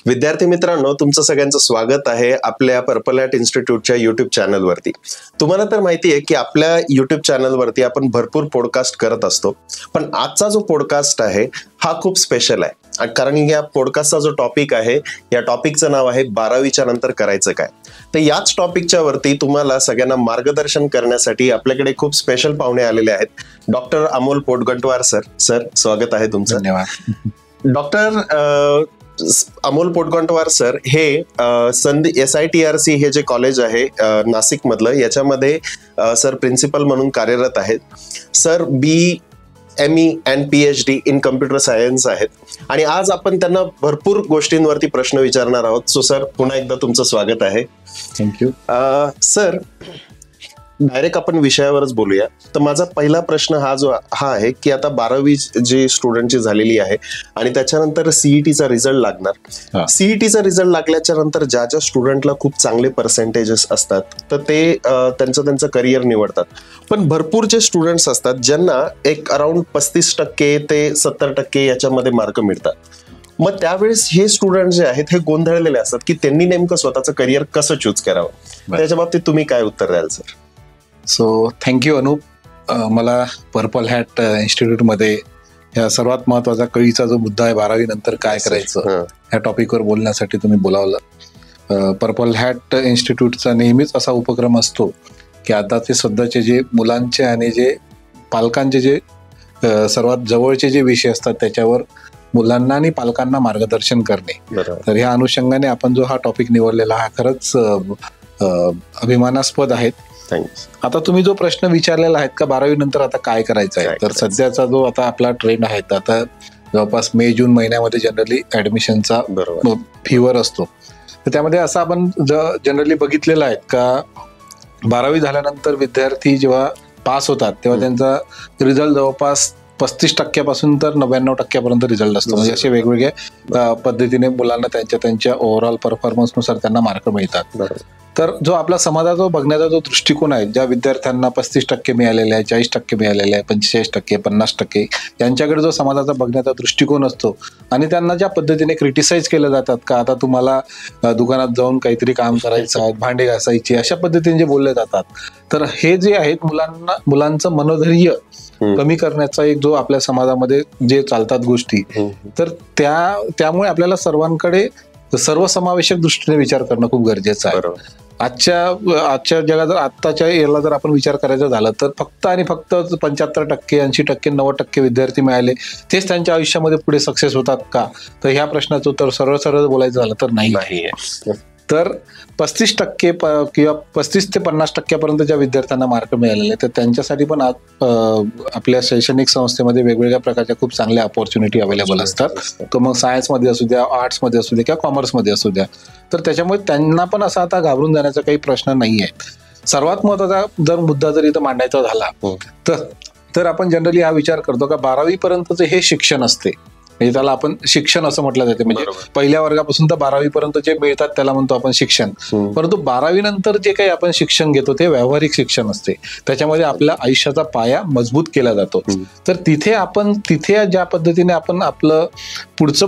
विद्यार्थी मित्रांनो, तुमचं सगळ्यांचं स्वागत आहे आपल्या पर्पल हॅट इन्स्टिट्यूटच्या युट्यूब चॅनलवरती. तुम्हाला तर माहिती आहे की आपल्या युट्यूब चॅनलवरती आपण भरपूर पॉडकास्ट करत असतो, पण आजचा जो पॉडकास्ट आहे हा खूप स्पेशल आहे. कारण या पॉडकास्टचा जो टॉपिक आहे, या टॉपिकचं नाव आहे 12वीच्या नंतर करायचं काय. तर याच टॉपिकच्या वरती तुम्हाला सगळ्यांना मार्गदर्शन करण्यासाठी आपल्याकडे खूप स्पेशल पाहुणे आलेले आहेत. Doctor Amol Potgantwar sir. Sir, स्वागत आहे तुमचं. धन्यवाद. डॉक्टर अमोल पोटगंटवार सर हे SITRC हे जे कॉलेज आहे नाशिक मधलं, याच्यामध्ये सर प्रिन्सिपल म्हणून कार्यरत आहेत. Sir BME and PhD in computer science आहेत आणि आज आपण त्यांना भरपूर गोष्टींवरती प्रश्न विचारणार आहोत. सो सर, पुन्हा एकदा तुमचं स्वागत आहे. थँक्यू. सर, डायरेक्ट आपण विषयावरच बोलूया. तर माझा पहिला प्रश्न हा आहे की आता 12वी जी स्टुडंटची झालेली आहे आणि त्याच्यानंतर CETचा रिझल्ट लागणार. CETचा रिझल्ट लागल्याच्या नंतर ज्या स्टुडंटला खूप चांगले पर्सेंटेजेस असतात तर ते त्यांचं करिअर निवडतात. पण भरपूर जे स्टुडंट्स असतात ज्यांना एक अराउंड 35% ते 70% याच्यामध्ये मार्क मिळतात. मग त्यावेळेस हे स्टुडंट जे आहेत हे गोंधळलेले असतात की त्यांनी नेमकं स्वतःचं करिअर कसं चूज करावं. त्याच्या बाबतीत तुम्ही काय उत्तर द्याल सर? So thank you Anup. मला पर्पल हॅट इन्स्टिट्यूटमध्ये या सर्वात महत्वाचा कळीचा जो मुद्दा आहे 12वी नंतर काय करायचं ह्या टॉपिकवर बोलण्यासाठी तुम्ही बोलावलं. पर्पल हॅट इन्स्टिट्यूटचा नेहमीच असा उपक्रम असतो की आता ते सध्याचे जे मुलांचे आणि जे पालकांचे जे सर्वात जवळचे जे विषय असतात त्याच्यावर मुलांना आणि पालकांना मार्गदर्शन करणे. तर ह्या अनुषंगाने आपण जो हा टॉपिक निवडलेला हा खरंच अभिमानास्पद आहे. आता तुम्ही जो प्रश्न विचारलेला आहे का 12वी नंतर आता काय करायचं आहे, तर सध्याचा जो आता आपला ट्रेंड आहे, आता जवळपास मे-जून महिन्यामध्ये जनरली ऍडमिशनचा फीवर असतो. तर त्यामध्ये असं आपण जनरली बघितलेलं आहे का 12वी झाल्यानंतर विद्यार्थी जेव्हा पास होतात तेव्हा त्यांचा रिझल्ट जवळपास 35% तर 99% रिझल्ट असतो. म्हणजे असे वेगवेगळ्या पद्धतीने मुलांना त्यांच्या ओव्हरऑल परफॉर्मन्सनुसार त्यांना मार्क मिळतात. तर जो आपला समाजाचा बघण्याचा जो दृष्टिकोन आहे, ज्या विद्यार्थ्यांना 35% मिळालेले आहे, 40% मिळालेले आहे, 45%, 50%, यांच्याकडे जो समाजाचा बघण्याचा दृष्टिकोन असतो आणि त्यांना ज्या पद्धतीने क्रिटिसाइज केलं जातात का आता तुम्हाला दुकानात जाऊन काहीतरी काम करायचं आहे, भांडे घासायचे, अशा पद्धतीने जे बोलले जातात, तर हे जे आहेत मुलांचं मनोधैर्य कमी करण्याचा एक जो आपल्या समाजामध्ये जे चालतात गोष्टी, तर त्यामुळे आपल्याला सर्वांकडे सर्वसमावेशक दृष्टीने विचार करणं खूप गरजेचं आहे. आजच्या जगात जर आत्ताच्या याला जर आपण विचार करायचा झाला तर फक्त 75%, 80%, 90% विद्यार्थी मिळाले तेच त्यांच्या आयुष्यामध्ये पुढे सक्सेस होतात का? तर ह्या प्रश्नाचं उत्तर सरळ बोलायचं झालं तर नाही. तर 35% किंवा 35 ते 50% पर्यंत ज्या विद्यार्थ्यांना मार्क मिळालेले तर त्यांच्यासाठी पण आपल्या शैक्षणिक संस्थेमध्ये वेगवेगळ्या प्रकारच्या खूप चांगल्या अपॉर्च्युनिटी अवेलेबल असतात. तो मग सायन्समध्ये असू द्या, आर्ट्समध्ये असू द्या किंवा कॉमर्समध्ये असू द्या. तर त्याच्यामुळे त्यांना पण असा आता घाबरून जाण्याचा काही प्रश्न नाही आहे. सर्वात महत्वाचा जर मुद्दा जर इथं मांडायचा झाला तर आपण जनरली हा विचार करतो का 12वी पर्यंतचे हे शिक्षण असते, म्हणजे त्याला आपण शिक्षण असं म्हटलं जाते. म्हणजे पहिल्या वर्गापासून तर 12वी पर्यंत जे मिळतात त्याला म्हणतो आपण शिक्षण. परंतु 12वी नंतर जे काही आपण शिक्षण घेतो ते व्यावहारिक शिक्षण असते. त्याच्यामध्ये आपल्या आयुष्याचा पाया मजबूत केला जातो. तर तिथे ज्या पद्धतीने आपण आपलं पुढचं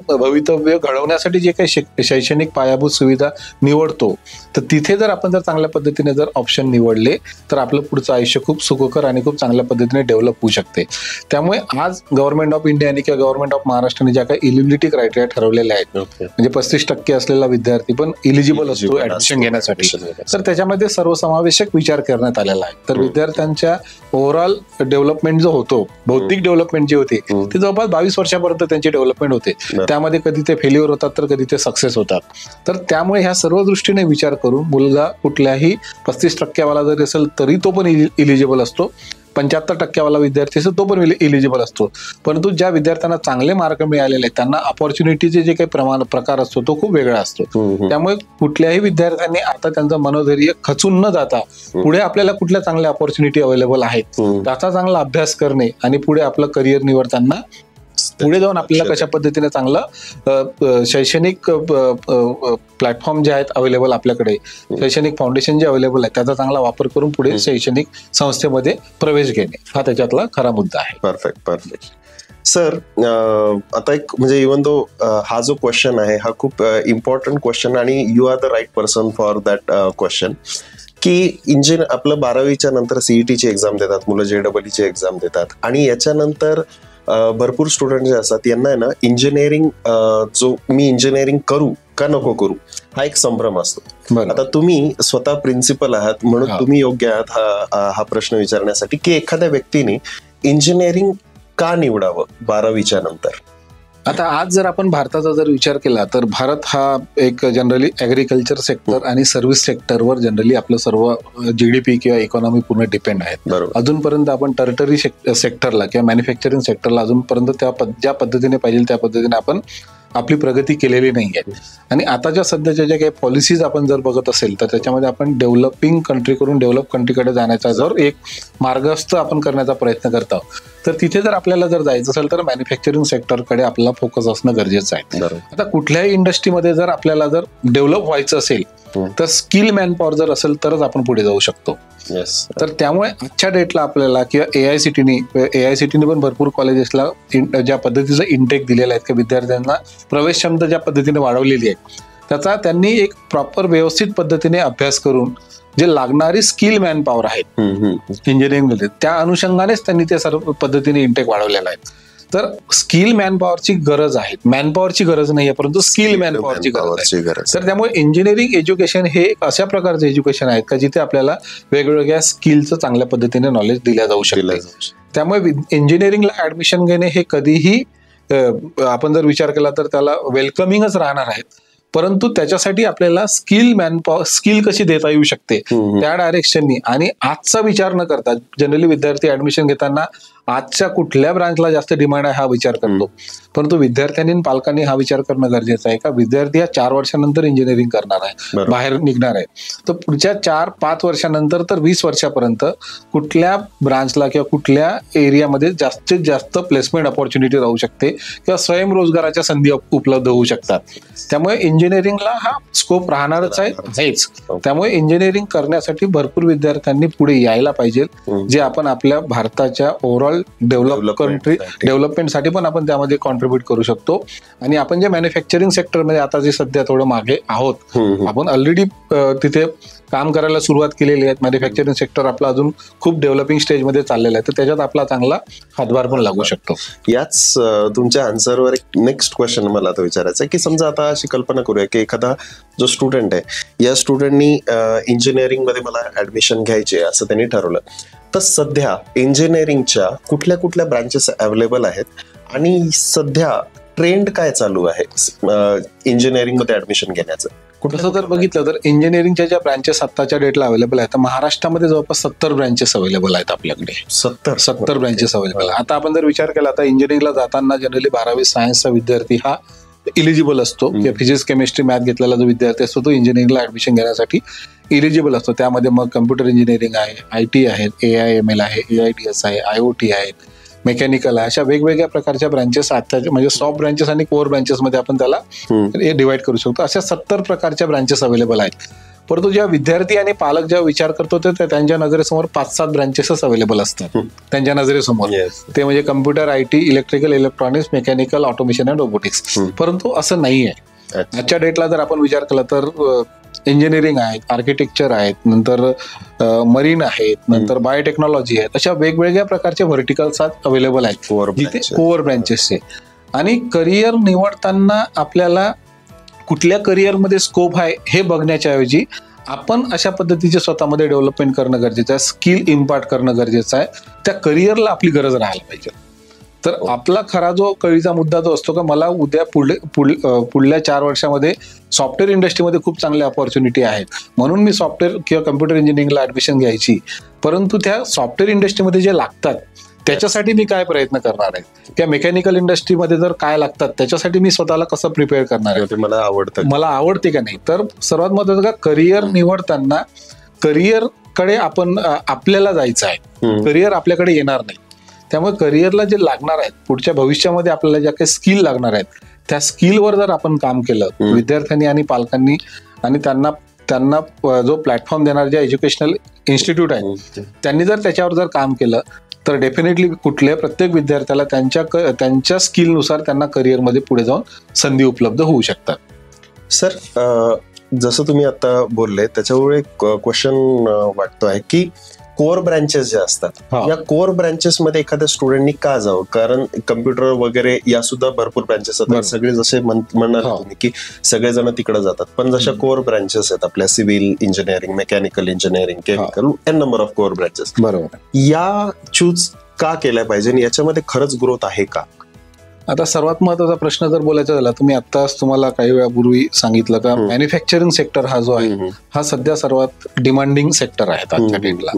भवितव्य घडवण्यासाठी जे काही शैक्षणिक पायाभूत सुविधा निवडतो, तर तिथे जर आपण चांगल्या पद्धतीने जर ऑप्शन निवडले तर आपलं पुढचं आयुष्य खूप सुखकर आणि खूप चांगल्या पद्धतीने डेव्हलप होऊ शकते. त्यामुळे आज गव्हर्नमेंट ऑफ इंडिया किंवा गव्हर्नमेंट ऑफ महाराष्ट्राने ज्या काही इलिजिबिलिटी क्रायटेरिया ठरवलेले आहेत, म्हणजे 35% असलेला विद्यार्थी पण इलिजिबल असतो ऍडमिशन घेण्यासाठी, तर त्याच्यामध्ये सर्वसमावेशक विचार करण्यात आलेला आहे. तर विद्यार्थ्यांच्या ओव्हरऑल डेव्हलपमेंट जो होतो, बौद्धिक डेव्हलपमेंट जे होते ते जवळपास 22 वर्षापर्यंत त्यांची डेव्हलपमेंट होते. त्यामध्ये कधी ते फेल्युअर होतात तर कधी ते सक्सेस होतात. तर त्यामुळे ह्या सर्व दृष्टीने विचार करून मुलगा कुठल्याही 35% वाला जरी असेल तरी तो पण इलिजिबल असतो, 75% वाला विद्यार्थी असेल तो पण इलिजिबल असतो. परंतु ज्या विद्यार्थ्यांना चांगले मार्क मिळालेले त्यांना अपॉर्च्युनिटीचे जे काही प्रकार असतो तो खूप वेगळा असतो. त्यामुळे कुठल्याही विद्यार्थ्यांनी आता त्यांचं मनोधैर्य खचून न जाता पुढे आपल्याला कुठल्या चांगल्या अपॉर्च्युनिटी अवेलेबल आहेत त्याचा चांगला अभ्यास करणे आणि पुढे आपलं करिअर निवडताना पुढे जाऊन आपल्याला कशा पद्धतीने चांगलं शैक्षणिक प्लॅटफॉर्म जे आहेत अवेलेबल आपल्याकडे, शैक्षणिक फाउंडेशन जे अवेलेबल आहे त्याचा चांगला वापर करून पुढे शैक्षणिक संस्थेमध्ये प्रवेश घेणे हा त्याच्यातला खरा मुद्दा आहे. परफेक्ट. सर आता एक म्हणजे इवन तो हा जो क्वेश्चन आहे हा खूप इम्पॉर्टंट क्वेश्चन आणि you are the right person for that question, की आपलं 12वीच्या नंतर सीईटीची एक्झाम देतात मुलं, JEE ची एक्झाम देतात आणि याच्यानंतर भरपूर स्टुडंट जे असतात यांना आहे ना इंजिनिअरिंग, जो मी इंजिनिअरिंग करू का नको करू हा एक संभ्रम असतो. आता तुम्ही स्वतः प्रिन्सिपल आहात म्हणून तुम्ही योग्य आहात हा प्रश्न विचारण्यासाठी, की एखाद्या व्यक्तीने इंजिनिअरिंग का निवडावं 12वीच्या नंतर. आता आज जर आपण भारताचा जर विचार केला तर भारत हा एक जनरली ऍग्रिकल्चर सेक्टर आणि सर्व्हिस सेक्टरवर जनरली आपलं सर्व GDP किंवा इकॉनॉमी पूर्ण डिपेंड आहे. अजूनपर्यंत आपण टर्टरी सेक्टरला किंवा मॅन्युफॅक्चरिंग सेक्टरला अजूनपर्यंत ज्या पद्धतीने पाहिजे त्या पद्धतीने आपण आपली प्रगती केलेली नाही आहे. आणि आताच्या सध्याच्या ज्या काही पॉलिसीज आपण जर बघत असेल तर त्याच्यामध्ये आपण डेव्हलपिंग कंट्री करून डेव्हलप कंट्रीकडे जाण्याचा जर एक मार्गस्थ आपण करण्याचा प्रयत्न करत आहोत, तर तिथे जर आपल्याला जर जायचं असेल तर मॅन्युफॅक्चरिंग सेक्टरकडे आपला फोकस असणं गरजेचं आहे. आता कुठल्याही इंडस्ट्रीमध्ये जर आपल्याला जर डेव्हलप व्हायचं असेल तर स्किल मॅनपॉवर जर असेल तरच आपण पुढे जाऊ शकतो. तर त्यामुळे आजच्या डेटला आपल्याला किंवा एआयसीटीने पण भरपूर कॉलेजेसला ज्या पद्धतीचं इंटेक दिलेलं आहे किंवा विद्यार्थ्यांना प्रवेश क्षमता ज्या पद्धतीने वाढवलेली आहे त्याचा त्यांनी एक प्रॉपर व्यवस्थित पद्धतीने अभ्यास करून जे लागणारी स्किल मॅनपॉवर आहेत इंजिनिअरिंगमध्ये त्या अनुषंगानेच त्यांनी ते सर्व पद्धतीने इंटेक वाढवलेला आहे. तर स्किल मॅनपॉवरची गरज आहे, मॅनपॉवरची गरज नाही आहे परंतु स्किल मॅनपॉवरची गरज आहे. तर त्यामुळे इंजिनिअरिंग एज्युकेशन हे एक अशा प्रकारचं एज्युकेशन आहे का जिथे आपल्याला वेगवेगळ्या स्किलचं चांगल्या पद्धतीने नॉलेज दिल्या जाऊ शकते. त्यामुळे इंजिनिअरिंगला ऍडमिशन घेणे हे कधीही आपण जर विचार केला तर त्याला वेलकमिंगच राहणार आहे. परंतु त्याच्यासाठी आपल्याला स्किल कशी देता येऊ शकते त्या डायरेक्शननी आणि आजचा विचार न करता जनरली विद्यार्थी ऍडमिशन घेताना आजच्या कुठल्या ब्रांचला जास्त डिमांड आहे हा विचार करतो. परंतु विद्यार्थ्यांनी आणि पालकांनी हा विचार करणं गरजेचं आहे का विद्यार्थी हा 4 वर्षानंतर इंजिनिअरिंग करणार आहे, बाहेर निघणार आहे, तर पुढच्या 4-5 वर्षानंतर तर 20 वर्षापर्यंत कुठल्या ब्रांचला किंवा कुठल्या एरियामध्ये जास्तीत जास्त प्लेसमेंट ऑपॉर्च्युनिटी राहू शकते किंवा स्वयंरोजगाराच्या संधी उपलब्ध होऊ शकतात. त्यामुळे इंजिनिअरिंगला हा स्कोप राहणारच आहेच. त्यामुळे इंजिनिअरिंग करण्यासाठी भरपूर विद्यार्थ्यांनी पुढे यायला पाहिजे, जे आपण आपल्या भारताच्या ओव्हरऑल डेव्हलपमेंटसाठी पण आपण त्यामध्ये कॉन्ट्रीब्युट करू शकतो. आणि आपण जे मॅन्युफॅक्चरिंग सेक्टरमध्ये आता जे सध्या थोडं मागे आहोत, आपण ऑलरेडी तिथे काम करायला सुरुवात केलेली आहे. मॅन्युफॅक्चरिंग सेक्टर आपला अजून खूप डेव्हलपिंग स्टेजमध्ये चाललेला आहे, तर त्याच्यात आपला चांगला हातभार पण लागू शकतो. याच तुमच्या आन्सरवर एक नेक्स्ट क्वेश्चन मला आता विचारायचं आहे, की समजा आता अशी कल्पना करूया की एखादा जो स्टुडंट आहे या स्टुडंटनी इंजिनिअरिंग मध्ये मला ऍडमिशन घ्यायचे असं त्यांनी ठरवलं, तर सध्या इंजिनिअरिंगच्या कुठल्या कुठल्या ब्रांचेस अवेलेबल आहेत आणि सध्या ट्रेंड काय चालू आहे इंजिनिअरिंग मध्ये ऍडमिशन घेण्याचं? तसं जर बघितलं तर इंजिनिअरिंगच्या ज्या ब्रांचेस आत्ताच्या डेटला अवेलेबल आहेत, तर महाराष्ट्रामध्ये जवळपास 70 ब्रांचेस अवेलेबल आहेत आपल्याकडे. 70 ब्रांचेस अवेलेबल आहेत. आता आपण जर विचार केला तर इंजिनिअरिंगला जाताना जनरली 12वी सायन्सचा विद्यार्थी हा इलिजिबल असतो किंवा फिजिक्स केमिस्ट्री मॅथ घेतलेला जो विद्यार्थी असतो तो इंजिनिअरिंगला ऍडमिशन घेण्यासाठी इलिजिबल असतो. त्यामध्ये मग कम्प्युटर इंजिनिअरिंग आहे, IT आहेत, AIML आहे, AIDS आहे, IoT आहेत, मेकॅनिकल आहे, अशा वेगवेगळ्या प्रकारच्या ब्रांचेस आता म्हणजे सॉफ्ट ब्रांचेस आणि कोर ब्रांचेस मध्ये आपण त्याला डिवाइड करू शकतो. अशा 70 प्रकारच्या ब्रांचेस अवेलेबल आहेत. परंतु ज्या विद्यार्थी आणि पालक जेव्हा विचार करतो तर त्यांच्या नजरेसमोर 5-7 ब्रांचेसच अवेलेबल असतात त्यांच्या नजरेसमोर. ते म्हणजे computer, IT, electrical, electronics, mechanical, automation and robotics. परंतु असं नाही आहे. आजच्या डेटला जर आपण विचार केला तर इंजिनिअरिंग आहेत, आर्किटेक्चर आहेत, नंतर मरीन आहेत, नंतर बायोटेक्नॉलॉजी आहेत, अशा वेगवेगळ्या प्रकारचे व्हर्टिकल्स अवेलेबल आहेत जिथे कोअर ब्रँचेसचे. आणि करिअर निवडताना आपल्याला कुठल्या करिअरमध्ये स्कोप आहे हे बघण्याच्या ऐवजी आपण अशा पद्धतीचे स्वतःमध्ये डेव्हलपमेंट करणं गरजेचं आहे, स्किल इम्पार्ट करणं गरजेचं आहे. त्या करिअरला आपली गरज राहायला पाहिजे. तर आपला खरा जो कळीचा मुद्दा जो असतो का मला उद्या पुढल्या 4 वर्षामध्ये सॉफ्टवेअर इंडस्ट्रीमध्ये खूप चांगल्या ऑपॉर्च्युनिटी आहेत म्हणून मी सॉफ्टवेअर किंवा कम्प्युटर इंजिनिअरिंगला ऍडमिशन घ्यायची, परंतु त्या सॉफ्टवेअर इंडस्ट्रीमध्ये जे लागतात त्याच्यासाठी मी काय प्रयत्न करणार आहे, किंवा मेकॅनिकल इंडस्ट्रीमध्ये जर काय लागतात त्याच्यासाठी मी स्वतःला कसं प्रिपेअर करणार आहे, मला आवडते का नाही. तर सर्वात महत्त्वाचं का करिअर निवडताना करिअरकडे आपल्याला जायचं आहे, करिअर आपल्याकडे येणार नाही. त्यामुळे करिअरला जे लागणार आहेत पुढच्या भविष्यामध्ये आपल्याला ज्या काही स्किल लागणार आहेत त्या स्किलवर जर आपण काम केलं विद्यार्थ्यांनी आणि पालकांनी आणि त्यांना जो प्लॅटफॉर्म देणार ज्या एज्युकेशनल इन्स्टिट्यूट आहेत त्यांनी जर त्याच्यावर जर काम केलं तर डेफिनेटली प्रत्येक विद्यार्थ्याला त्यांच्या स्किलनुसार त्यांना करिअरमध्ये पुढे जाऊन संधी उपलब्ध होऊ शकतात. सर, जसं तुम्ही आता बोलले त्याच्यामुळे क्वेश्चन वाटतो आहे की कोर ब्रँचेस जे असतात या कोर ब्रँचेस मध्ये एखाद्या स्टुडंटनी का जावं, कारण कम्प्युटर वगैरे या सुद्धा भरपूर ब्रँचेस आहेत. सगळे जसे म्हणणार तुम्ही की सगळेजण तिकडे जातात, पण जशा कोर ब्रँचेस आहेत आपल्या civil engineering, mechanical engineering, chemical, N number of core branches, बरोबर, या चूज का केल्या पाहिजे आणि याच्यामध्ये खरंच ग्रोथ आहे का? आता सर्वात महत्वाचा प्रश्न जर बोलायचा झाला, तुम्ही आत्ताच तुम्हाला काही वेळापूर्वी सांगितलं का मॅन्युफॅक्चरिंग सेक्टर हा जो आहे हा सध्या सर्वात डिमांडिंग सेक्टर आहे आजच्या डेटला.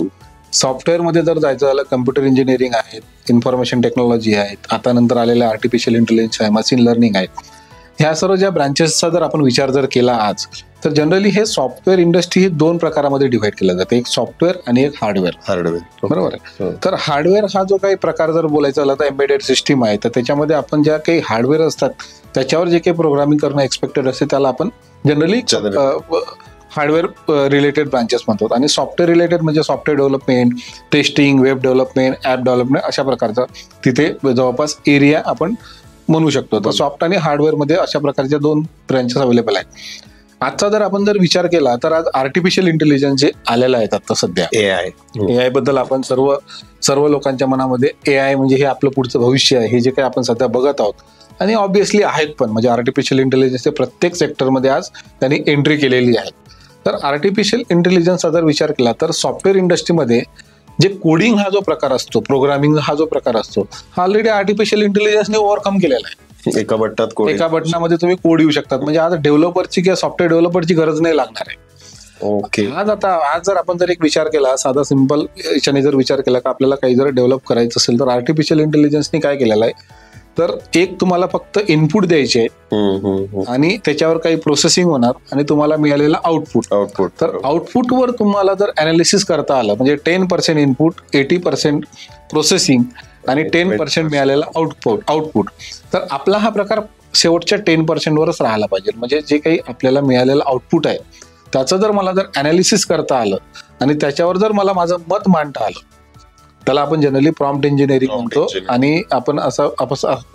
सॉफ्टवेअर मध्ये जर जायचं झालं, कम्प्युटर इंजिनिअरिंग आहेत, इन्फॉर्मेशन टेक्नॉलॉजी आहेत, आता नंतर आलेल्या आर्टिफिशियल इंटेलिजन्स आहे, मशीन लर्निंग आहे, ह्या सर्व ज्या ब्रांचेसचा जर आपण विचार जर केला आज, तर जनरली हे सॉफ्टवेअर इंडस्ट्री ही 2 प्रकारामध्ये डिव्हाइड केलं जाते, एक सॉफ्टवेअर आणि एक हार्डवेअर. बरोबर आहे. तर हार्डवेअर हा जो काही प्रकार जर बोलायचा झाला तर एम्बेडेड सिस्टीम आहे, तर त्याच्यामध्ये आपण ज्या काही हार्डवेअर असतात त्याच्यावर जे काही प्रोग्रामिंग करणं एक्सपेक्टेड असते त्याला आपण जनरली हार्डवेअर रिलेटेड ब्रांचेस म्हणतो. आणि सॉफ्टवेअर रिलेटेड म्हणजे software development, testing, web development, app development, अशा प्रकारचा तिथे जवळपास एरिया आपण म्हणू शकतो. तर सॉफ्ट आणि हार्डवेअरमध्ये अशा प्रकारच्या 2 ब्रँचेस अवेलेबल आहेत. आजचा जर आपण जर विचार केला तर आज आर्टिफिशियल इंटेलिजन्स जे आलेलं आहे आता सध्या, एआय बद्दल आपण सर्व लोकांच्या मनामध्ये एआय म्हणजे हे आपलं पुढचं भविष्य आहे, हे जे काही आपण सध्या बघत आहोत. आणि ऑब्व्हियसली आहेत पण, म्हणजे आर्टिफिशियल इंटेलिजन्सचे प्रत्येक सेक्टरमध्ये आज त्यांनी एंट्री केलेली आहे. तर आर्टिफिशियल इंटेलिजन्सचा जर विचार केला तर सॉफ्टवेअर इंडस्ट्रीमध्ये जे कोडिंग हा जो प्रकार असतो, प्रोग्रामिंग हा जो प्रकार असतो, हा ऑलरेडी आर्टिफिशियल इंटेलिजन्सने ओव्हरकम केलेला आहे. एका बटनामध्ये तुम्ही कोड येऊ शकतात. म्हणजे आज डेव्हलपरची किंवा सॉफ्टवेअर डेव्हलपरची गरज नाही लागणार आहे. ओके. आज जर आपण जर एक विचार केला, साधा सिंपल याच्याने जर विचार केला का आपल्याला काही जर डेव्हलप करायचं असेल तर आर्टिफिशियल इंटेलिजन्सने काय केलेलं आहे, तर एक तुम्हाला फक्त इनपुट द्यायचे आहे आणि त्याच्यावर काही प्रोसेसिंग होणार आणि तुम्हाला मिळालेला आउटपुट. तर आउटपुटवर तुम्हाला जर अनालिसिस करता आलं, म्हणजे 10% इनपुट, 80% प्रोसेसिंग आणि 10% मिळालेला आउटपुट, तर आपला हा प्रकार शेवटच्या 10% वरच राहायला पाहिजे. म्हणजे जे काही आपल्याला मिळालेलं आउटपुट आहे त्याचं जर मला जर अनालिसिस करता आलं आणि त्याच्यावर जर मला माझं मत मांडता आलं, त्याला आपण जनरली प्रॉम्प्ट इंजिनिअरिंग म्हणतो. आणि आपण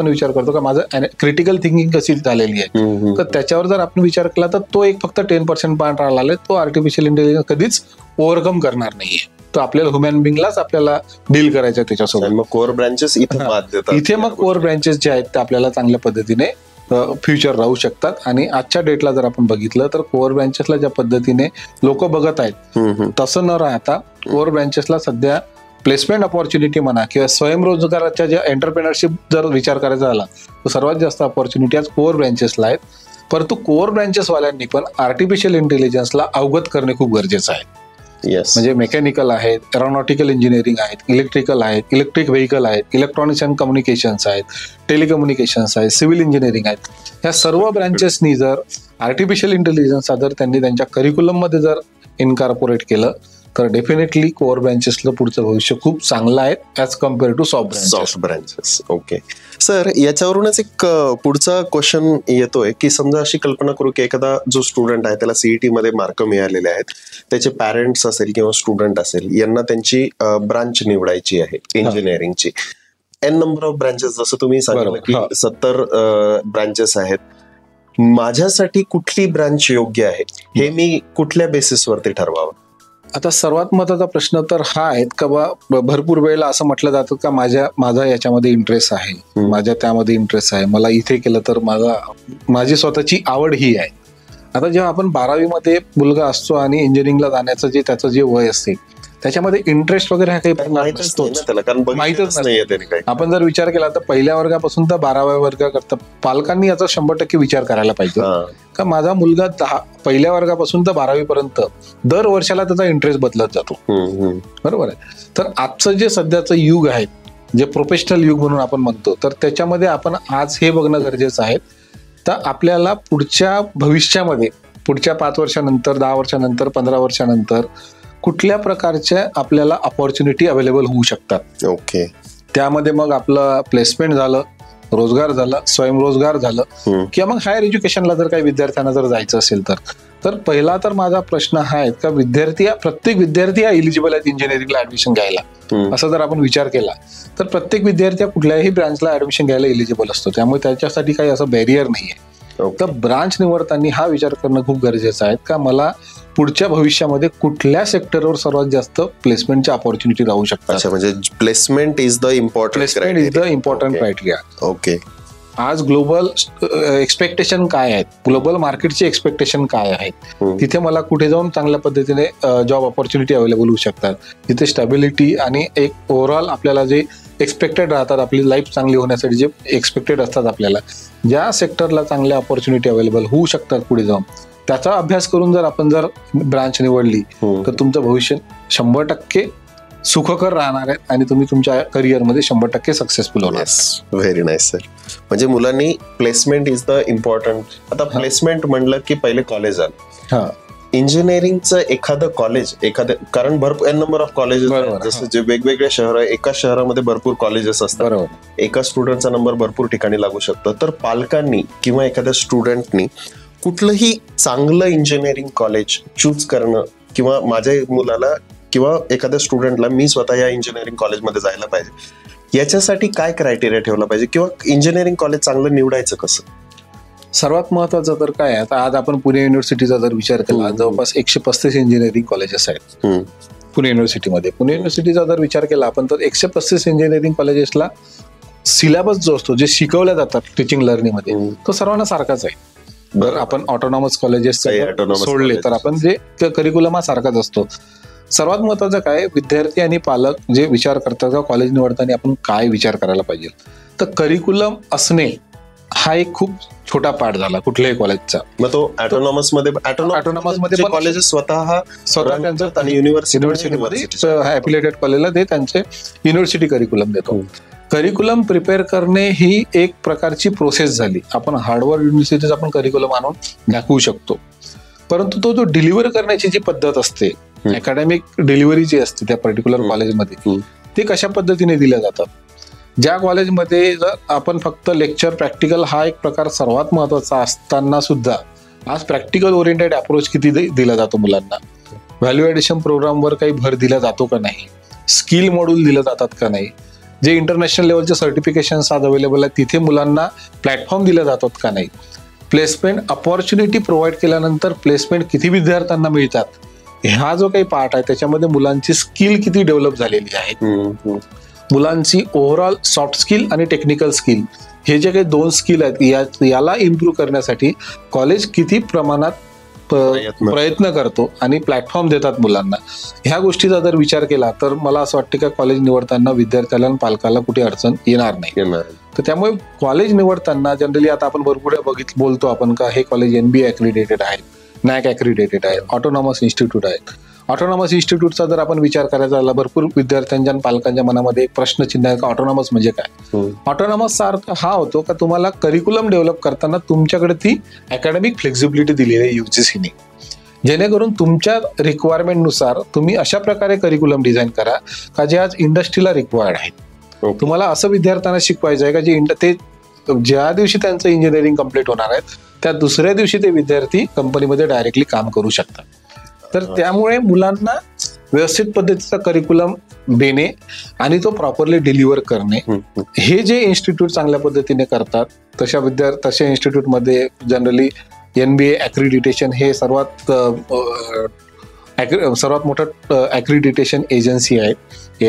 विचार करतो का माझं क्रिटिकल थिंकिंग कशी झालेली आहे, तर त्याच्यावर जर आपण विचार केला तर तो एक फक्त 10% पार्ट राहिला, तो आर्टिफिशियल इंटेलिजन्स कधीच ओव्हरकम करणार नाहीये. तो आपल्याला ह्युमन बिंगलाच आपल्याला डील करायचं आहे त्याच्यासोबत. मग कोर ब्रँचेस इथे मग कोर ब्रँचेस जे आहेत ते आपल्याला चांगल्या पद्धतीने फ्युचर राहू शकतात. आणि आजच्या डेटला जर आपण बघितलं तर कोर ब्रँचेसला ज्या पद्धतीने लोक बघत आहेत तसं न राहता कोर ब्रँचेसला सध्या प्लेसमेंट ऑपॉर्च्युनिटी म्हणा किंवा स्वयंरोजगाराच्या ज्या एंटरप्रेनरशिप जर विचार करायचा झाला तर सर्वात जास्त ऑपॉर्च्युनिटी आज कोर ब्रँचेसला आहेत. परंतु कोर ब्रँचेसवाल्यांनी पण आर्टिफिशियल इंटेलिजन्सला अवगत करणे खूप गरजेचं आहे. म्हणजे मेकॅनिकल आहेत, एरोनॉटिकल इंजिनिअरिंग आहेत, इलेक्ट्रिकल आहेत, इलेक्ट्रिक व्हेकल आहेत, इलेक्ट्रॉनिक्स अँड कम्युनिकेशन्स आहेत, टेलिकम्युनिकेशन्स आहेत, सिव्हिल इंजिनिअरिंग आहेत. ह्या सर्व ब्रँचेसनी जर आर्टिफिशियल इंटेलिजन्सचा जर त्यांनी त्यांच्या करिक्युलममध्ये जर इनकॉर्पोरेट केलं तर डेफिनेटली कोर ब्रँचेसला पुढचं भविष्य खूप चांगलं आहे as compare to soft branches. Okay sir, याच्यावरूनच एक पुढचा क्वेश्चन येतोय की समजा अशी कल्पना करू की एखादा जो स्टुडंट आहे त्याला सीईटी मध्ये मार्क मिळालेले आहेत, त्याचे पॅरेंट्स असेल किंवा स्टुडंट असेल, यांना त्यांची ब्रांच निवडायची आहे इंजिनिअरिंगची. एन नंबर ऑफ ब्रांचेस, जसं तुम्ही सांगितलं की 70 ब्रांचेस आहेत. माझ्यासाठी कुठली ब्रांच योग्य आहे हे मी कुठल्या बेसिसवरती ठरवावं? आता सर्वात महत्वाचा प्रश्न तर हा आहे का भरपूर वेळेला असं म्हटलं जातं का माझा याच्यामध्ये इंटरेस्ट आहे, माझ्या त्यामध्ये इंटरेस्ट आहे, मला इथे केलं तर माझी स्वतःची आवड ही आहे. आता जेव्हा आपण 12वी मध्ये मुलगा असतो आणि इंजिनिअरिंगला जाण्याचं जे त्याचं जे वय असते त्याच्यामध्ये इंटरेस्ट वगैरे हा काही माहितच नाही. आपण जर विचार केला तर पहिल्या वर्गापासून तर 12व्या वर्गाकरता पालकांनी याचा 100% विचार करायला पाहिजे का माझा मुलगा पहिल्या वर्गापासून तर 12वी पर्यंत दर वर्षाला त्याचा इंटरेस्ट बदलत जातो. बरोबर आहे. तर आजचं जे सध्याचं युग आहे, जे प्रोफेशनल युग म्हणून आपण म्हणतो, तर त्याच्यामध्ये आपण आज हे बघणं गरजेचं आहे तर आपल्याला पुढच्या भविष्यामध्ये पुढच्या 5 वर्षानंतर, 10 वर्षानंतर, 15 वर्षानंतर कुठल्या प्रकारच्या आपल्याला अपॉर्च्युनिटी अवेलेबल होऊ शकतात. ओके. त्यामध्ये मग आपलं प्लेसमेंट झालं, रोजगार झाला, स्वयंरोजगार झालं किंवा मग हायर एज्युकेशनला जर काही विद्यार्थ्यांना जर जायचं असेल तर तर पहिला तर माझा प्रश्न हा आहे का प्रत्येक विद्यार्थी हा इलिजिबल आहे इंजिनिअरिंगला ऍडमिशन घ्यायला, असं जर आपण विचार केला तर प्रत्येक विद्यार्थी कुठल्याही ब्रांचला ऍडमिशन घ्यायला इलिजिबल असतो. त्यामुळे त्याच्यासाठी काही असं बॅरियर नाहीये. तर ब्रांच निवडताना हा विचार करणं खूप गरजेचं आहे का मला पुढच्या भविष्यामध्ये कुठल्या सेक्टरवर सर्वात जास्त प्लेसमेंटच्या ऑपॉर्च्युनिटी राहू शकतात. म्हणजे placement is the important criteria. Okay. आज ग्लोबल एक्सपेक्टेशन काय आहेत, ग्लोबल मार्केटचे एक्सपेक्टेशन काय आहेत, तिथे मला कुठे जाऊन चांगल्या पद्धतीने जॉब ऑपॉर्च्युनिटी अवेलेबल होऊ शकतात, तिथे स्टॅबिलिटी आणि एक ओव्हरऑल आपल्याला जे एक्सपेक्टेड राहतात, आपली लाईफ चांगली होण्यासाठी जे एक्सपेक्टेड असतात, आपल्याला ज्या सेक्टरला चांगल्या ऑपॉर्च्युनिटी अवेलेबल होऊ शकतात पुढे जाऊन, त्याचा अभ्यास करून जर ब्रांच निवडली तर तुमचं भविष्य 100% सुखकर राहणार आहे आणि तुम्ही तुमच्या करिअरमध्ये 100% सक्सेसफुल होणार. Very nice sir. म्हणजे मुलांनी प्लेसमेंट इज द इम्पॉर्टंट. आता प्लेसमेंट म्हणलं की पहिले कॉलेज आलं. इंजिनिअरिंगचं एखादं कॉलेज कारण भरपूर नंबर ऑफ कॉलेजेस जसं जे वेगवेगळे शहर आहे, एका शहरामध्ये भरपूर कॉलेजेस असतात, एका स्टुडंटचा नंबर भरपूर ठिकाणी लागू शकतो. तर पालकांनी किंवा एखाद्या स्टुडंटनी कुठलंही चांगलं इंजिनिअरिंग कॉलेज चूज करणं किंवा माझ्या मुलाला किंवा एखाद्या स्टुडंटला मी स्वतः या इंजिनिअरिंग कॉलेजमध्ये जायला पाहिजे, याच्यासाठी काय क्रायटेरिया ठेवला पाहिजे किंवा इंजिनिअरिंग कॉलेज चांगलं निवडायचं कसं? सर्वात महत्वाचं तर काय आहे, आता आज आपण पुणे युनिव्हर्सिटीचा जर विचार केला, जवळपास 135 इंजिनिअरिंग कॉलेजेस आहेत पुणे युनिव्हर्सिटीमध्ये. पुणे युनिव्हर्सिटीचा जर विचार केला आपण तर 135 इंजिनिअरिंग कॉलेजेसला सिलेबस जो असतो, जे शिकवल्या जातात टीचिंग लर्निंग मध्ये, तो सर्वांना सारखाच आहे. जर आपण ऑटोनॉमस कॉलेजेस सोडले तर आपण जे करिक्युलम हा सारखाच असतो. सर्वात महत्वाचं काय, विद्यार्थी आणि पालक जे विचार करतात का कॉलेज निवडताना आपण काय विचार करायला पाहिजे, तर करिक्युलम असणे हा एक खूप छोटा पार्ट झाला कुठल्याही कॉलेजचा. मग तो ऑटोनॉमस मध्ये कॉलेजेस स्वतः त्यांचं आणि युनिव्हर्सिटीमध्ये ऍफिलिएटेड कॉलेजला ते त्यांचे युनिव्हर्सिटी करिक्युलम देतो. करिक्युलम प्रिपेअर करणे ही एक प्रकारची प्रोसेस झाली. आपण हार्वर्ड युनिव्हर्सिटीज आपण करिक्युलम आणून दाखवू शकतो, परंतु तो जो डिलिव्हर करण्याची जी पद्धत असते, अकॅडमिक डिलिव्हरी जी असते त्या पर्टिक्युलर कॉलेजमध्ये, ते कशा पद्धतीने दिल्या जातात. ज्या कॉलेजमध्ये जर आपण फक्त लेक्चर प्रॅक्टिकल हा एक प्रकार सर्वात महत्वाचा असताना सुद्धा आज प्रॅक्टिकल ओरिएंटेड अप्रोच किती दिला जातो मुलांना, व्हॅल्यू ऍडिशन प्रोग्रामवर काही भर दिला जातो का नाही, स्किल मॉड्यूल दिले जातात का नाही, जे इंटरनॅशनल लेवलचे सर्टिफिकेशन्स आज अवेलेबल आहेत तिथे मुलांना प्लॅटफॉर्म दिले जातात का नाही, प्लेसमेंट अपॉर्च्युनिटी प्रोव्हाइड केल्यानंतर प्लेसमेंट किती विद्यार्थ्यांना मिळतात, हा जो काही पार्ट आहे त्याच्यामध्ये मुलांची स्किल किती डेव्हलप झालेली आहे, मुलांची ओव्हरऑल सॉफ्ट स्किल आणि टेक्निकल स्किल हे जे काही 2 स्किल आहेत याला इम्प्रूव्ह करण्यासाठी कॉलेज किती प्रमाणात प्रयत्न करतो आणि प्लॅटफॉर्म देतात मुलांना. ह्या गोष्टीचा जर विचार केला तर मला असं वाटतं की कॉलेज निवडताना विद्यार्थ्याला आणि पालकाला कुठे अडचण येणार नाही. तर त्यामुळे कॉलेज निवडताना जनरली आता आपण भरपूर बोलतो आपण का हे कॉलेज NBA ॲक्रिडेटेड आहे, NAAC ॲक्रिडेटेड आहे, ऑटोनॉमस इन्स्टिट्यूट आहे. ऑटोनॉमस इन्स्टिट्यूटचा जर आपण विचार करायचा झाला, भरपूर विद्यार्थ्यांच्या आणि पालकांच्या मनामध्ये एक प्रश्नचिन्ह आहे का ऑटोनॉमस म्हणजे काय. ऑटोनॉमसचा अर्थ हा होतो का तुम्हाला करिक्युलम डेव्हलप करताना तुमच्याकडे ती अकॅडमिक फ्लेक्झिबिलिटी दिलेली आहे UGCने, जेणेकरून तुमच्या रिक्वायरमेंटनुसार तुम्ही अशा प्रकारे करिक्युलम डिझाईन करा का जे आज इंडस्ट्रीला रिक्वायर्ड आहेत. तुम्हाला असं विद्यार्थ्यांना शिकवायचं आहे का जे ते ज्या दिवशी त्यांचं इंजिनिअरिंग कम्प्लीट होणार आहे त्या दुसऱ्या दिवशी ते विद्यार्थी कंपनीमध्ये डायरेक्टली काम करू शकतात. तर त्यामुळे मुलांना व्यवस्थित पद्धतीचा करिक्युलम देणे आणि तो प्रॉपरली डिलिव्हर करणे, हे जे इन्स्टिट्यूट चांगल्या पद्धतीने करतात तशा इन्स्टिट्यूटमध्ये जनरली NBA ॲक्रिडिटेशन हे सर्वात मोठं ॲक्रिडिटेशन एजन्सी आहे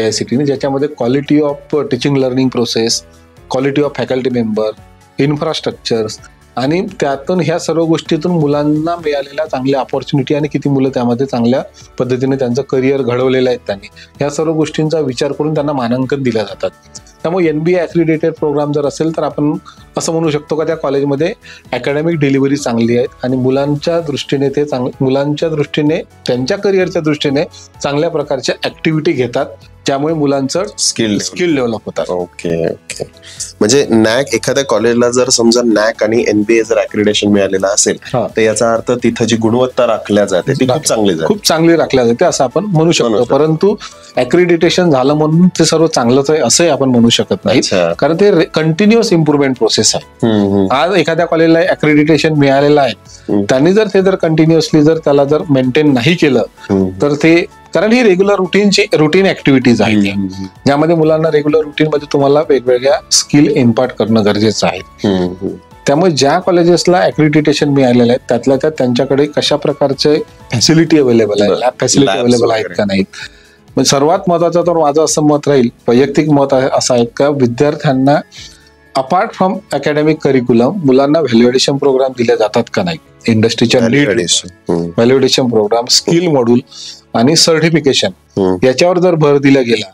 AICTE, ज्याच्यामध्ये quality of teaching learning process, quality of faculty member, infrastructures आणि त्यातून ह्या सर्व गोष्टीतून मुलांना मिळालेल्या चांगल्या ऑपॉर्च्युनिटी आणि किती मुलं त्यामध्ये चांगल्या पद्धतीने त्यांचं करिअर घडवलेलं आहे त्यांनी, ह्या सर्व गोष्टींचा विचार करून त्यांना मानांकन दिल्या जातात. त्यामुळे NBA ॲक्रिडेटेड प्रोग्राम जर असेल तर आपण असं म्हणू शकतो का त्या कॉलेजमध्ये अकॅडमिक डिलिव्हरी चांगली आहे आणि मुलांच्या दृष्टीने त्यांच्या करिअरच्या दृष्टीने चांगल्या प्रकारच्या ॲक्टिव्हिटी घेतात त्यामुळे मुलांचं स्किल डेव्हलप होतात. Okay okay. म्हणजे नॅक एखाद्या कॉलेजला जर समजा नॅक आणि NBA जर अक्रिडेशन मिळालेलं असेल तर याचा अर्थ तिथं जी गुणवत्ता राखल्या जाते ती खूप चांगली राखल्या जाते असं आपण म्हणू शकतो. परंतु अक्रिडिटेशन झालं म्हणून ते सर्व चांगलंच आहे असंही आपण म्हणू शकत नाही, कारण ते कंटिन्युअस इम्प्रुव्हमेंट प्रोसेस आहे. आज एखाद्या कॉलेजला अक्रिडिटेशन मिळालेलं आहे, त्यांनी जर ते कंटिन्युअसली जर त्याला जर मेंटेन नाही केलं तर ते, कारण ही रेग्युलर रुटीन ऍक्टिव्हिटीज आहेत ज्यामध्ये मुलांना रेग्युलर रुटीन मध्ये तुम्हाला वेगवेगळ्या स्किल इम्पार्ट करणं गरजेचं आहे. त्यामुळे ज्या कॉलेजेसला अक्रिडिटेशन मिळालेलं आहे त्यातल्या त्यात त्यांच्याकडे कशा प्रकारचे फॅसिलिटी अवेलेबल आहे, लॅब फॅसिलिटी अवेलेबल आहेत का नाहीत. सर्वात महत्वाचं तर माझं असं मत राहील, वैयक्तिक मत असं आहे का विद्यार्थ्यांना अपार्ट फ्रॉम अकॅडमिक करिक्युलम मुलांना व्हॅल्युएशन प्रोग्राम दिले जातात का नाही, इंडस्ट्रीच्या व्हॅल्युएशन प्रोग्राम, स्किल मॉड्यूल आणि सर्टिफिकेशन याच्यावर जर भर दिला गेला.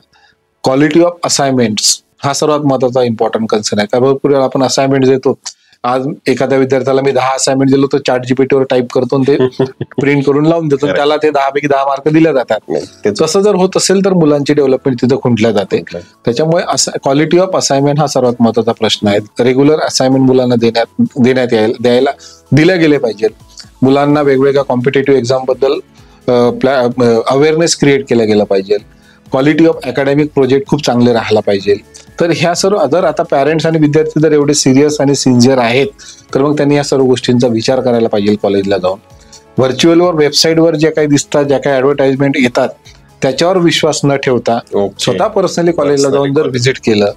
क्वालिटी ऑफ असाइनमेंट्स हा सर्वात महत्वाचा इम्पॉर्टंट कन्सर्न आहे. का भरपूर वेळा आपण असाइनमेंट देतो, आज एखाद्या विद्यार्थ्याला मी 10 असाइनमेंट दिलो तर ChatGPT वर टाईप करतो ते प्रिंट करून लावून देतो, त्याला ते 10 पैकी 10 मार्क दिले जातात. तसं जर होत असेल तर मुलांची डेव्हलपमेंट तिथं खुंटल्या जाते. त्याच्यामुळे क्वालिटी ऑफ असाइनमेंट हा सर्वात महत्वाचा प्रश्न आहे. रेग्युलर असाइनमेंट मुलांना द्यायला दिल्या गेले पाहिजे. मुलांना वेगवेगळ्या कॉम्पिटेटिव्ह एक्झाम बद्दल अवेअरनेस क्रिएट केला गेला पाहिजे. क्वालिटी ऑफ अकॅडमिक प्रोजेक्ट खूप चांगले राहायला पाहिजे. तर ह्या सर्व जर आता पॅरेंट्स आणि विद्यार्थी जर एवढे सिरियस आणि सिन्सिअर आहेत तर मग त्यांनी या सर्व गोष्टींचा विचार करायला पाहिजे. कॉलेजला जाऊन व्हर्च्युअलवर वेबसाईटवर जे काही दिसतात, ज्या काही ऍडव्हर्टाइजमेंट येतात त्याच्यावर विश्वास न ठेवता स्वतः पर्सनली कॉलेजला जाऊन जर व्हिजिट केलं,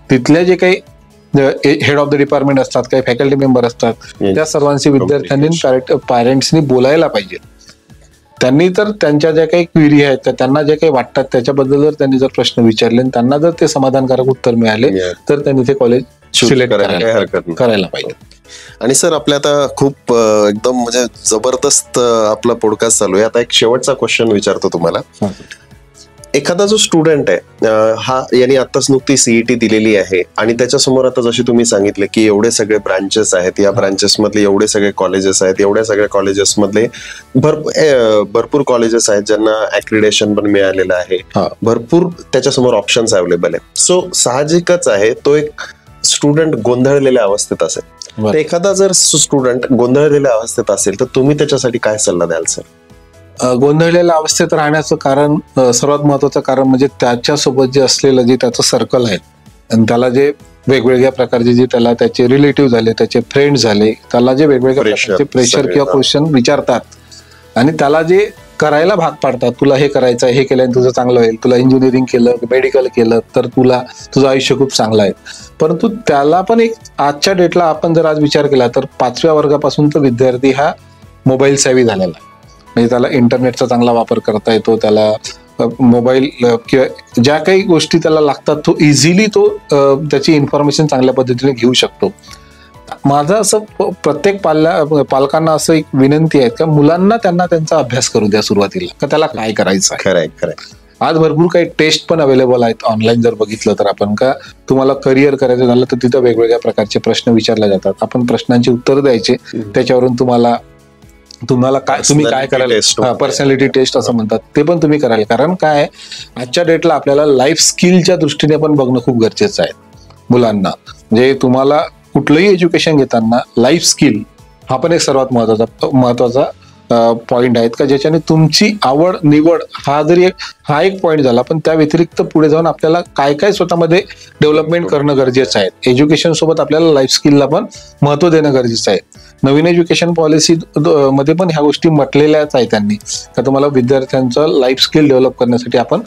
तिथल्या जे काही हेड ऑफ द डिपार्टमेंट असतात, काही फॅकल्टी मेंबर असतात, त्या सर्वांशी विद्यार्थ्यांनी पॅरेंट्सनी बोलायला पाहिजे. त्यांनी तर त्यांच्या ज्या काही क्वेरी आहेत त्यांना जे काही वाटतात त्याच्याबद्दल जर त्यांनी जर प्रश्न विचारले आणि त्यांना जर ते समाधानकारक उत्तर मिळाले तर त्यांनी ते कॉलेज सिलेक्ट करायला पाहिजे. आणि सर आपल्या आता खूप एकदम म्हणजे जबरदस्त आपला पॉडकास्ट चालू आहे. आता एक शेवटचा क्वेश्चन विचारतो तुम्हाला. एखादा जो स्टुडंट आहे हा यांनी आताच नुकती CET दिलेली आहे आणि त्याच्यासमोर आता जशी तुम्ही सांगितले की एवढे सगळे ब्रांचेस आहेत, या ब्रांचेस मधले एवढे सगळे कॉलेजेस आहेत, एवढ्या सगळ्या कॉलेजेस मधले भरपूर कॉलेजेस आहेत ज्यांना अक्रिडेशन पण मिळालेलं आहे, भरपूर त्याच्यासमोर ऑप्शन्स अवेलेबल आहे. सो साहजिकच आहे तो एक स्टुडंट गोंधळलेल्या अवस्थेत असेल. तर एखादा जर स्टुडंट गोंधळलेल्या अवस्थेत असेल तर तुम्ही त्याच्यासाठी काय सल्ला द्याल सर? गोंधळलेल्या अवस्थेत राहण्याचं कारण, सर्वात महत्वाचं कारण म्हणजे त्याच्यासोबत जे असलेलं जे त्याचं सर्कल आहे आणि त्याला जे वेगवेगळ्या प्रकारचे जे त्याला त्याचे रिलेटिव्ह झाले, त्याचे फ्रेंड झाले, त्याला जे वेगवेगळ्या प्रकारचे प्रेशर किंवा क्वेश्चन विचारतात आणि त्याला जे करायला भाग पाडतात, तुला हे करायचं आहे, हे केल्याने तुझं चांगलं होईल, तुला इंजिनिअरिंग केलं, मेडिकल केलं तर तुझं आयुष्य खूप चांगलं आहे. परंतु त्याला पण एक आजच्या डेटला आपण जर आज विचार केला तर 5व्या वर्गापासून तर विद्यार्थी हा मोबाईल सेव्ही झालेला आहे. म्हणजे त्याला इंटरनेटचा चांगला वापर करता येतो, त्याला मोबाईल किंवा ज्या काही गोष्टी त्याला लागतात तो इझिली तो त्याची इन्फॉर्मेशन चांगल्या पद्धतीने घेऊ शकतो. माझं असं प्रत्येक पालकांना असं एक विनंती आहे का मुलांना त्यांना त्यांचा अभ्यास करू द्या सुरुवातीला, का त्याला काय करायचं आहे. खरंय. आज भरपूर काही टेस्ट पण अवेलेबल आहेत ऑनलाईन. जर बघितलं तर आपण का तुम्हाला करिअर करायचं झालं तर तिथं वेगवेगळ्या प्रकारचे प्रश्न विचारले जातात. आपण प्रश्नांची उत्तर द्यायचे, त्याच्यावरून तुम्ही काय करायला, पर्सनॅलिटी टेस्ट असं म्हणतात, ते पण तुम्ही कराल. कारण काय आजच्या डेटला आपल्याला लाईफ स्किलच्या दृष्टीने पण बघणं खूप गरजेचं आहे मुलांना. म्हणजे तुम्हाला कुठलंही एज्युकेशन घेताना लाईफ स्किल हा पण एक सर्वात महत्वाचा पॉइंट आहेत का ज्याच्याने तुमची आवड निवड हा एक पॉइंट झाला, पण त्या व्यतिरिक्त पुढे जाऊन आपल्याला काय काय स्वतःमध्ये डेव्हलपमेंट करणं गरजेचं आहे. एज्युकेशन सोबत आपल्याला लाईफ स्किलला पण महत्व देणं गरजेचं आहे. नवीन एज्युकेशन पॉलिसी मध्ये पण ह्या गोष्टी म्हटलेल्याच आहेत त्यांनी, का तुम्हाला विद्यार्थ्यांचं लाईफ स्किल डेव्हलप करण्यासाठी आपण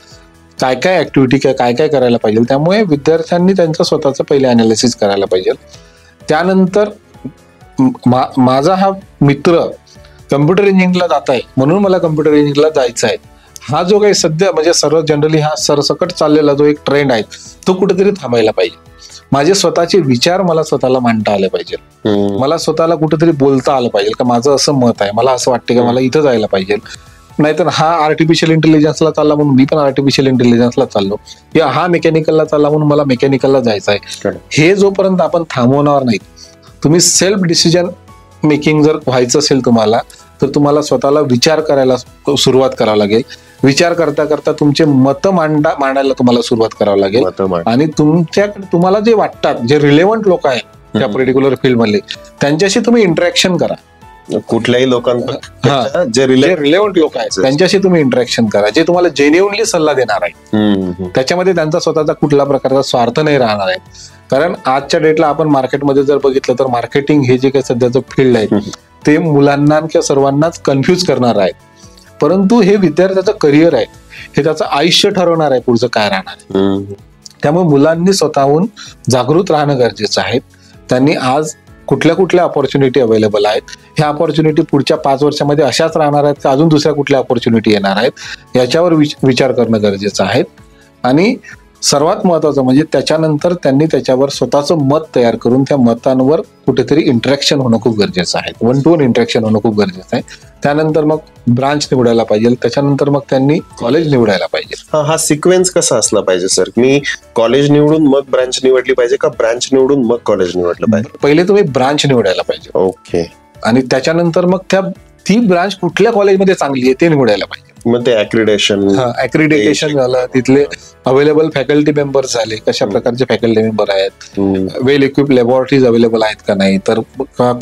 काय काय ऍक्टिव्हिटी काय काय करायला पाहिजे. त्यामुळे विद्यार्थ्यांनी त्यांचं स्वतःचं पहिले अनालिसिस करायला पाहिजे. त्यानंतर माझा हा मित्र कम्प्युटर इंजिनिअरिंगला जात आहे म्हणून मला कम्प्युटर इंजिनिअरिंगला जायचं आहे, हा जो काही सध्या म्हणजे सर्व जनरली हा सरसकट चाललेला जो एक ट्रेंड आहे तो कुठेतरी थांबायला पाहिजे. माझे स्वतःचे विचार मला स्वतःला मांडता आले पाहिजे, मला स्वतःला कुठेतरी बोलता आलं पाहिजे का माझं असं मत आहे, मला असं वाटतं की मला इथं जायला पाहिजे. नाहीतर हा आर्टिफिशियल इंटेलिजन्सला चालला म्हणून मी पण आर्टिफिशियल इंटेलिजन्सला चाललो, किंवा हा मेकॅनिकलला चालला म्हणून मला मेकॅनिकलला जायचं आहे. हे जोपर्यंत आपण थांबवणार नाही, तुम्ही सेल्फ डिसिजन मेकिंग जर व्हायचं असेल तुम्हाला तर तुम्हाला स्वतःला विचार करायला सुरुवात करावं लागेल. विचार करता करता तुमचे मत मांडायला तुम्हाला सुरुवात करावं लागेल. आणि तुम्हाला जे वाटतात, जे रिलेव्हंट लोक आहेत त्या पर्टिक्युलर फील्ड मधले, त्यांच्याशी तुम्ही इंटरॅक्शन करा. कुठल्याही लोकांना जे रिलेव्हंट लोक आहेत त्यांच्याशी तुम्ही इंटरॅक्शन करा, जे तुम्हाला जेन्युइनली सल्ला देणार आहे. त्याच्यामध्ये त्यांचा स्वतःचा कुठला प्रकारचा स्वार्थ नाही राहणार आहे. कारण आजच्या डेटला आपण मार्केटमध्ये जर बघितलं तर मार्केटिंग हे जे काही सध्याचं फील्ड आहे ते मुलांना किंवा सर्वांनाच कन्फ्युज करणार आहे. परंतु हे विद्यार्थ्याचं करिअर आहे, हे त्याचं आयुष्य ठरवणार आहे पुढचं काय राहणार आहे. त्यामुळे मुलांनी स्वतःहून जागृत राहणं गरजेचं आहे. त्यांनी आज कुठल्या कुठल्या ऑपॉर्च्युनिटी अवेलेबल आहेत, ह्या ऑपॉर्च्युनिटी पुढच्या 5 वर्षामध्ये अशाच राहणार आहेत का अजून दुसऱ्या कुठल्या ऑपॉर्च्युनिटी येणार आहेत, याच्यावर विचार करणं गरजेचं आहे. आणि सर्वात महत्वाचं म्हणजे त्याच्यानंतर त्यांनी त्याच्यावर स्वतःचं मत तयार करून त्या मतांवर कुठेतरी इंटरॅक्शन होणं खूप गरजेचं आहे. 1-to-1 इंटरॅक्शन होणं खूप गरजेचं आहे. त्यानंतर मग ब्रांच निवडायला पाहिजे, त्याच्यानंतर मग त्यांनी कॉलेज निवडायला पाहिजे. हा सिक्वेन्स कसा असला पाहिजे सर? मी कॉलेज निवडून मग ब्रांच निवडली पाहिजे का ब्रांच निवडून मग कॉलेज निवडलं पाहिजे? पहिले तुम्ही ब्रांच निवडायला पाहिजे. ओके. आणि त्याच्यानंतर मग ती ब्रांच कुठल्या कॉलेजमध्ये चांगली आहे ते निवडायला पाहिजे. मग ते ऍक्रिडेशन झालं, तिथले अवेलेबल फॅकल्टी मेंबर्स झाले, कशा प्रकारचे फॅकल्टी मेंबर आहेत, वेल इक्विप लॅबोरेटरीज अवेलेबल आहेत का नाही, तर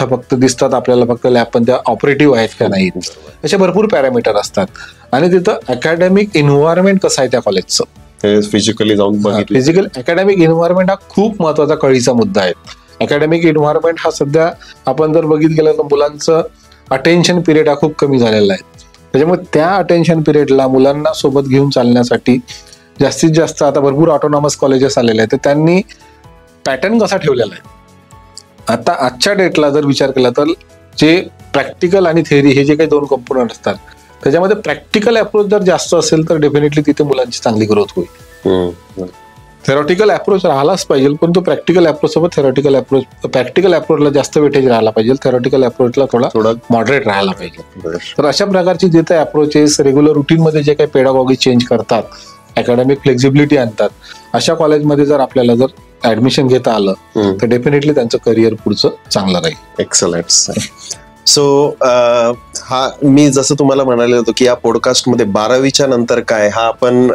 फक्त दिसतात आपल्याला फक्त लॅब पण त्या ऑपरेटिव्ह आहेत का नाही, असे भरपूर पॅरामीटर असतात. आणि तिथं अकॅडमिक एन्व्हायरमेंट कसं आहे त्या कॉलेजचं, फिजिकली जाऊन फिजिकल अकॅडमिक एन्व्हायरमेंट हा खूप महत्वाचा कळीचा मुद्दा आहे. अकॅडमिक एन्व्हायरमेंट हा सध्या आपण जर बघित गेलं तर मुलांचं अटेन्शन पिरियड हा खूप कमी झालेला आहे. त्याच्यामुळे त्या अटेन्शन पिरियडला मुलांना सोबत घेऊन चालण्यासाठी जास्तीत जास्त आता भरपूर ऑटोनॉमस कॉलेजेस आलेले आहेत, तर त्यांनी पॅटर्न कसा ठेवलेला आहे. आता आजच्या डेटला जर विचार केला तर जे प्रॅक्टिकल आणि थेअरी हे जे काही 2 कंपोनंट असतात, त्याच्यामध्ये प्रॅक्टिकल अप्रोच जर जास्त असेल तर डेफिनेटली तिथे मुलांची चांगली ग्रोथ होईल. थेरॉटिकल अप्रोच राहिलाच पाहिजे, पण तो प्रॅक्टिकल अप्रोच सोबत प्रॅक्टिकल अप्रोचला जास्त वेटेज राहिला पाहिजे, थेरॉटिकल अप्रोचला थोडा मॉडरेट राहायला पाहिजे. तर अशा प्रकारची जे काही अप्रोचेस रेग्युलर रुटीन मध्ये जे काही पेडागॉगी चेंज करतात, अकॅडमिक फ्लेक्झिबिलिटी आणतात, अशा कॉलेजमध्ये जर आपल्याला जर ऍडमिशन घेता आलं तर डेफिनेटली त्यांचं करिअर पुढचं चांगलं राहील. एक्सलंट. सो हा मी जसं तुम्हाला म्हणाले होतो की या पॉडकास्टमध्ये 12वीच्या नंतर काय हा आपण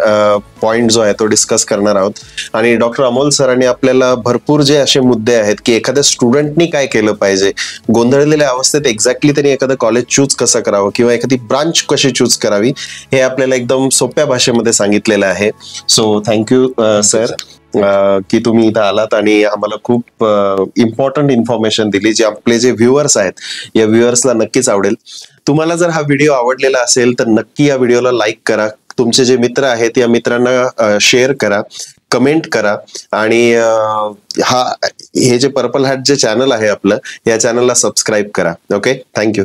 पॉइंट जो आहे तो डिस्कस करणार आहोत. आणि डॉक्टर अमोल सरांनी आपल्याला भरपूर जे असे मुद्दे आहेत की एखाद्या स्टुडंटनी काय केलं पाहिजे, गोंधळलेल्या अवस्थेत एक्झॅक्टली त्यांनी एखादं कॉलेज चूज कसं करावं किंवा एखादी ब्रांच कशी चूज करावी हे आपल्याला एकदम सोप्या भाषेमध्ये सांगितलेलं आहे. सो थँक्यू सर की तुम्ही इथं आलात आणि आम्हाला खूप इम्पॉर्टंट इन्फॉर्मेशन दिली, जे आपले जे व्ह्युअर्स आहेत या व्ह्युअर्सला नक्कीच आवडेल. तुम्हाला जर हा व्हिडिओ आवडलेला असेल तर नक्की या व्हिडिओला लाईक करा, तुमचे जे मित्र आहेत या मित्रांना शेअर करा, कमेंट करा आणि हे जे पर्पल हॅट जे चॅनल आहे आपलं या चॅनलला सबस्क्राईब करा. Okay, thank you.